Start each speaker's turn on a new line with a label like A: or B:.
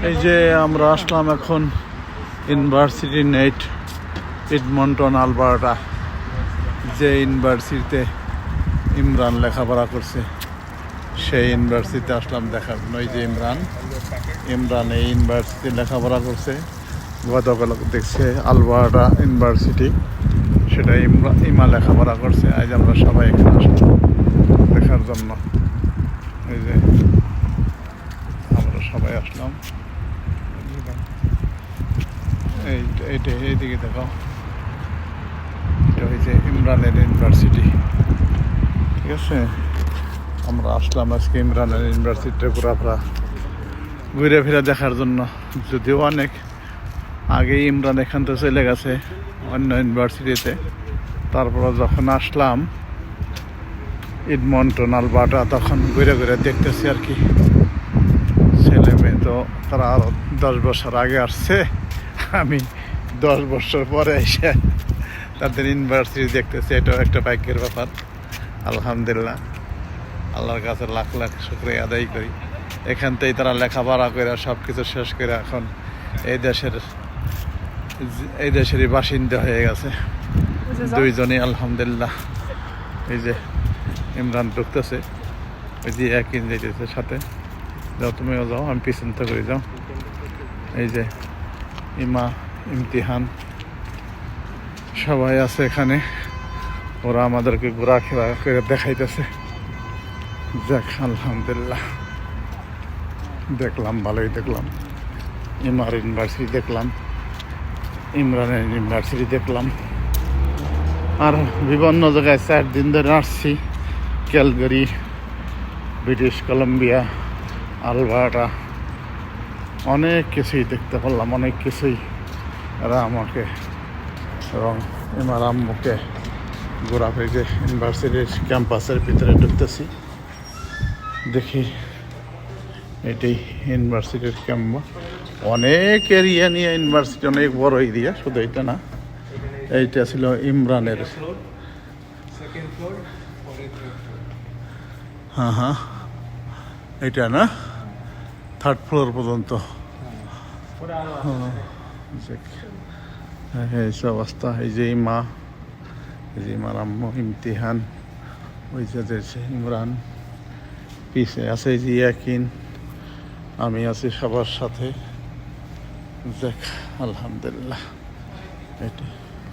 A: এই যে আমরা আসলাম এখন ইউনিভার্সিটি নেট এডমন্টন আলবার্টা, যে ইউনিভার্সিটিতে ইমরান লেখাপড়া করছে সেই ইউনিভার্সিটিতে আসলাম দেখার জন্য। এই যে ইমরান এই ইউনিভার্সিটি লেখাপড়া করছে, গতকাল দেখছে আলবার্টা ইউনিভার্সিটি, সেটা ইমা লেখাপড়া করছে। আজ আমরা সবাই এখানে আসলাম দেখার জন্য। এই যে আমরা সবাই আসলাম, এইদিকে দেখো, এটা হয়েছে ইমরানের ইউনিভার্সিটি, ঠিক আছে। আমরা আসলাম আজকে ইমরানের ইউনিভার্সিটিটা ঘুরে ফিরে দেখার জন্য। যদিও অনেক আগে ইমরান এখান থেকে চলে গেছে অন্য ইউনিভার্সিটিতে, তারপর যখন আসলাম এডমন্টন আলবার্টা তখন ঘুরে ঘুরে দেখতেছি আর কি। ছেলে মেয়ে তো তারা আরও 10 বছর আগে আসছে, আমি 10 বছর পরে এসে তাদের ইউনিভার্সিটি দেখতেছি। এটাও একটা ভাগ্যের ব্যাপার। আলহামদুলিল্লাহ, আল্লাহর কাছে লাখ লাখ শুকরিয়া আদায় করি। এখান থেকেই তারা লেখাপড়া করে সব কিছু শেষ করে এখন এই দেশেরই বাসিন্দা হয়ে গেছে দুইজনই, আলহামদুলিল্লাহ। এই যে ইমরান ঢুকতেছে, ওই যে একই যেতেছে সাথে। যাও, তুমিও যাও, আমি পিছন থেকে যাও। এই যে ইমা, ইমতিহান সবাই আছে এখানে, ওরা আমাদেরকে ঘোরাফেরা করে দেখাইতেছে। যাক, আলহামদুলিল্লাহ, দেখলাম, ভালোই দেখলাম। ইমার ইউনিভার্সিটি দেখলাম, ইমরানের ইউনিভার্সিটি দেখলাম, আর বিভিন্ন জায়গায় 4 দিন ধরে আসছি। ক্যালগারি, ব্রিটিশ কলম্বিয়া, আলবার্টা, অনেক কিছুই দেখতে পারলাম, অনেক কিছুই। এরা আমাকে এবং ইমার আম্মুকে ঘোরাফেরি, যে ইউনিভার্সিটির ক্যাম্পাসের ভিতরে ঢুকতেছি, দেখি এটাই ইউনিভার্সিটির ক্যাম্পাস। অনেক এরিয়া নিয়ে ইউনিভার্সিটি, অনেক বড় এরিয়া, শুধু এটা না। এইটা ছিল ইমরানের, হ্যাঁ, এটা না 3rd ফ্লোর পর্যন্ত। এই অবস্থা। এই যে ইমা, এই যে ইমার আম্মু, ইমতিহান, ওই যে ইমরান, পিছে আছে যে ইয়াকিন, আমি আছি সবার সাথে। দেখ, আলহামদুলিল্লাহ, এটা